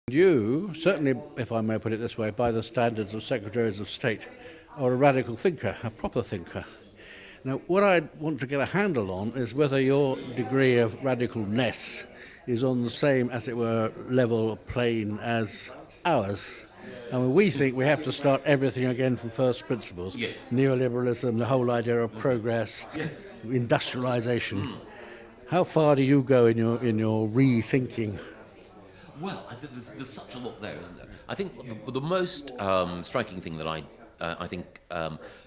You, certainly, if I may put it this way, by the standards of Secretaries of State, are a radical thinker, a proper thinker. Now, what I want to get a handle on is whether your degree of radicalness is on the same, as it were, level or plane as ours. I mean, we think we have to start everything again from first principles. Yes. Neoliberalism, the whole idea of progress, Yes. industrialization. How far do you go in your rethinking? Well, I think there's such a lot there, isn't there? I think the most striking thing that I think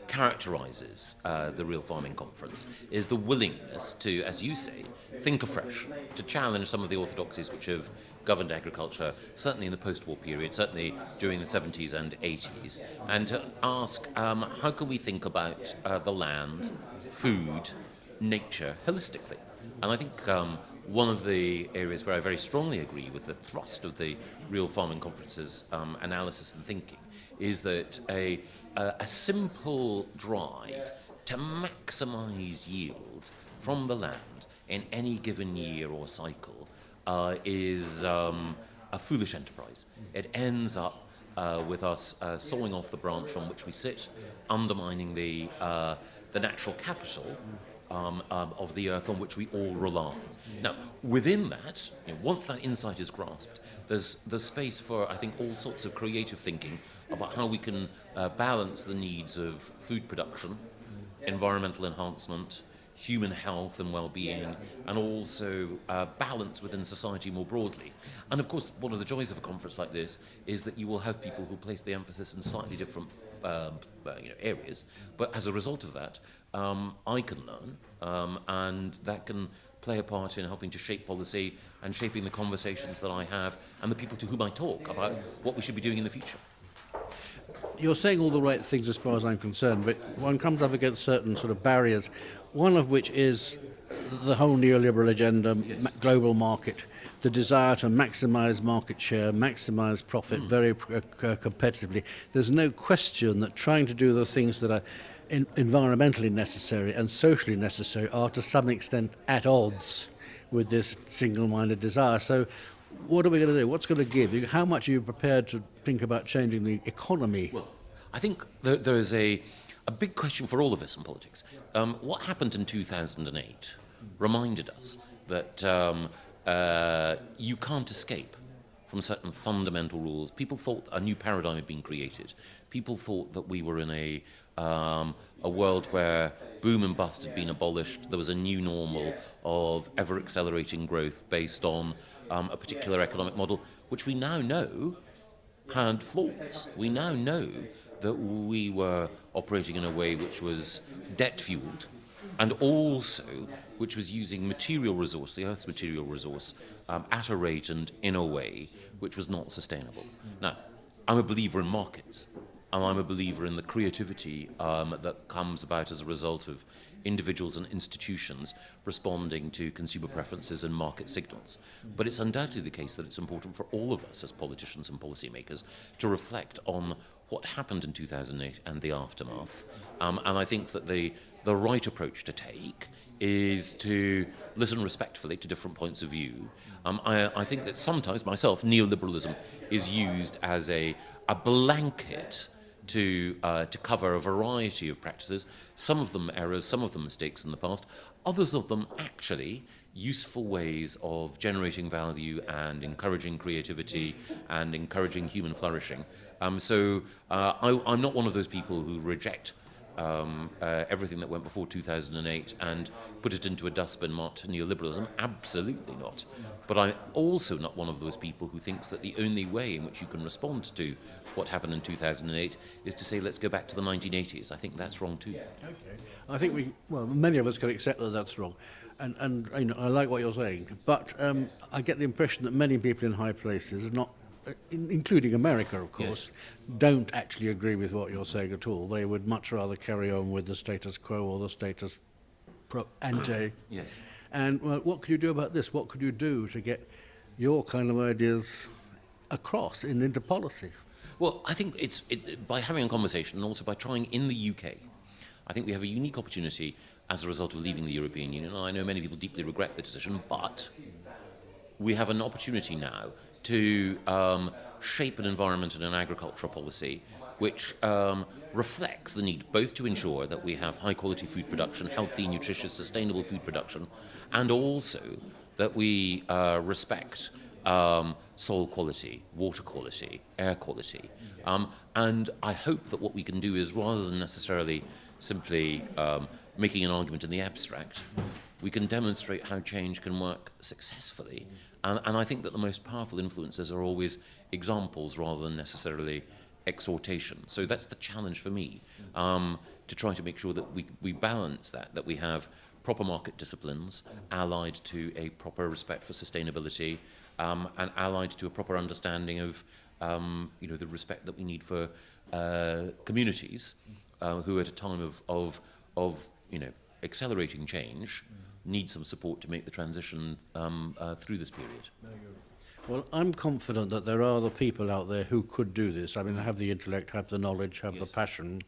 characterises the Real Farming Conference is the willingness to, as you say, think afresh, to challenge some of the orthodoxies which have governed agriculture, certainly in the post-war period, certainly during the 70s and 80s, and to ask how can we think about the land, food, nature holistically. And I think one of the areas where I very strongly agree with the thrust of the Real Farming Conference's analysis and thinking is that a simple drive to maximise yield from the land in any given year or cycle is a foolish enterprise. It ends up with us sawing off the branch on which we sit, undermining the natural capital of the earth on which we all rely. Now, within that, once that insight is grasped, there's space for, I think, all sorts of creative thinking about how we can balance the needs of food production, environmental enhancement, human health and well-being, and also balance within society more broadly. And of course, one of the joys of a conference like this is that you will have people who place the emphasis in slightly different areas, but as a result of that, I can learn, and that can play a part in helping to shape policy and shaping the conversations that I have and the people to whom I talk about what we should be doing in the future. You're saying all the right things as far as I'm concerned, but one comes up against certain sort of barriers, one of which is the whole neoliberal agenda, global market, the desire to maximise market share, maximise profit very competitively. There's no question that trying to do the things that are environmentally necessary and socially necessary are to some extent at odds with this single-minded desire. So what are we going to do? What's going to give? How much are you prepared to think about changing the economy? Well, I think there is a big question for all of us in politics. What happened in 2008 reminded us that you can't escape from certain fundamental rules. People thought a new paradigm had been created. People thought that we were in a world where boom and bust had been abolished. There was a new normal of ever-accelerating growth based on a particular economic model, which we now know had flaws. We now know that we were operating in a way which was debt-fueled, and also which was using material resource, the Earth's material resource, at a rate and in a way which was not sustainable. Now, I'm a believer in markets, and I'm a believer in the creativity that comes about as a result of individuals and institutions responding to consumer preferences and market signals. But it's undoubtedly the case that it's important for all of us as politicians and policymakers to reflect on what happened in 2008 and the aftermath. And I think that the right approach to take is to listen respectfully to different points of view. I think that sometimes, myself, neoliberalism is used as a blanket to cover a variety of practices, some of them errors, some of them mistakes in the past, others of them actually useful ways of generating value and encouraging creativity and encouraging human flourishing. So I'm not one of those people who reject everything that went before 2008 and put it into a dustbin marked neoliberalism. Absolutely not. But I'm also not one of those people who thinks that the only way in which you can respond to what happened in 2008 is to say, let's go back to the 1980s. I think that's wrong too. Okay. I think many of us can accept that that's wrong. And I like what you're saying. But I get the impression that many people in high places, not including America, of course, don't actually agree with what you're saying at all. They would much rather carry on with the status quo or the status ante. Yes. And what could you do about this? What could you do to get your kind of ideas across into policy? Well, I think it's by having a conversation and also by trying in the UK. I think we have a unique opportunity as a result of leaving the European Union. And I know many people deeply regret the decision, but we have an opportunity now to shape an environment and an agricultural policy which reflects the need both to ensure that we have high quality food production, healthy, nutritious, sustainable food production, and also that we respect soil quality, water quality, air quality. And I hope that what we can do is, rather than necessarily simply making an argument in the abstract, we can demonstrate how change can work successfully. And I think that the most powerful influences are always examples rather than necessarily exhortation. So that's the challenge for me, to try to make sure that we balance that we have proper market disciplines allied to a proper respect for sustainability, and allied to a proper understanding of the respect that we need for communities who at a time of accelerating change need some support to make the transition through this period. Well, I'm confident that there are the people out there who could do this. I mean, have the intellect, have the knowledge, have the passion.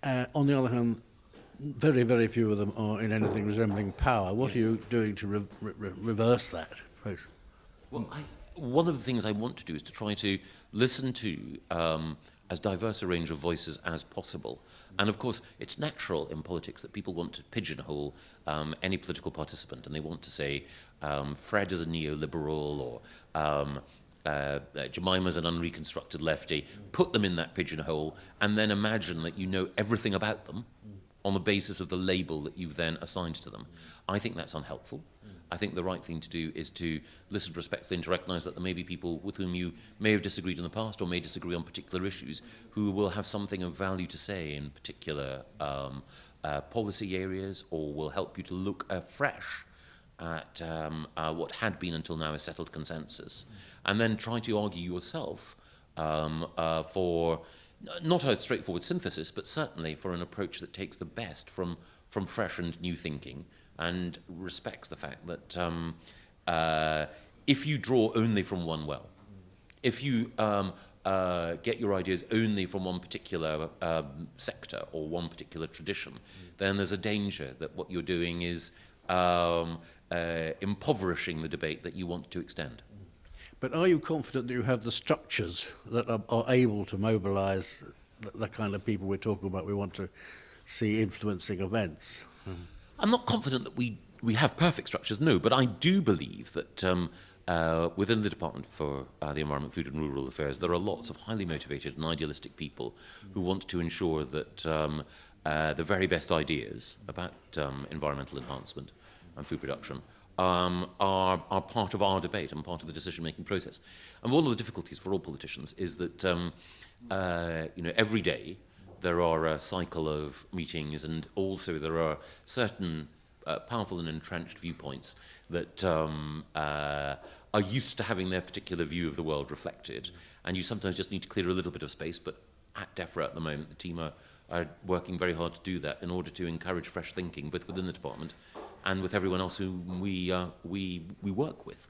On the other hand, very, very few of them are in anything resembling power. What are you doing to reverse that? Well, one of the things I want to do is to try to listen to as diverse a range of voices as possible. And of course, it's natural in politics that people want to pigeonhole any political participant, and they want to say Fred is a neoliberal, or Jemima's an unreconstructed lefty. Put them in that pigeonhole, and then imagine that you know everything about them on the basis of the label that you've then assigned to them. I think that's unhelpful. I think the right thing to do is to listen respectfully and to recognise that there may be people with whom you may have disagreed in the past or may disagree on particular issues who will have something of value to say in particular policy areas, or will help you to look afresh at what had been until now a settled consensus, and then try to argue yourself for not a straightforward synthesis, but certainly for an approach that takes the best from fresh and new thinking, and respects the fact that if you draw only from one well, if you get your ideas only from one particular sector or one particular tradition, then there's a danger that what you're doing is impoverishing the debate that you want to extend. But are you confident that you have the structures that are able to mobilise the kind of people we're talking about we want to see influencing events? I'm not confident that we have perfect structures, no, but I do believe that within the Department for the Environment, Food and Rural Affairs, there are lots of highly motivated and idealistic people who want to ensure that the very best ideas about environmental enhancement and food production are part of our debate and part of the decision-making process. And one of the difficulties for all politicians is that every day there are a cycle of meetings, and also there are certain powerful and entrenched viewpoints that are used to having their particular view of the world reflected, and you sometimes just need to clear a little bit of space. But at DEFRA at the moment, the team are working very hard to do that in order to encourage fresh thinking, both within the department and with everyone else whom we work with.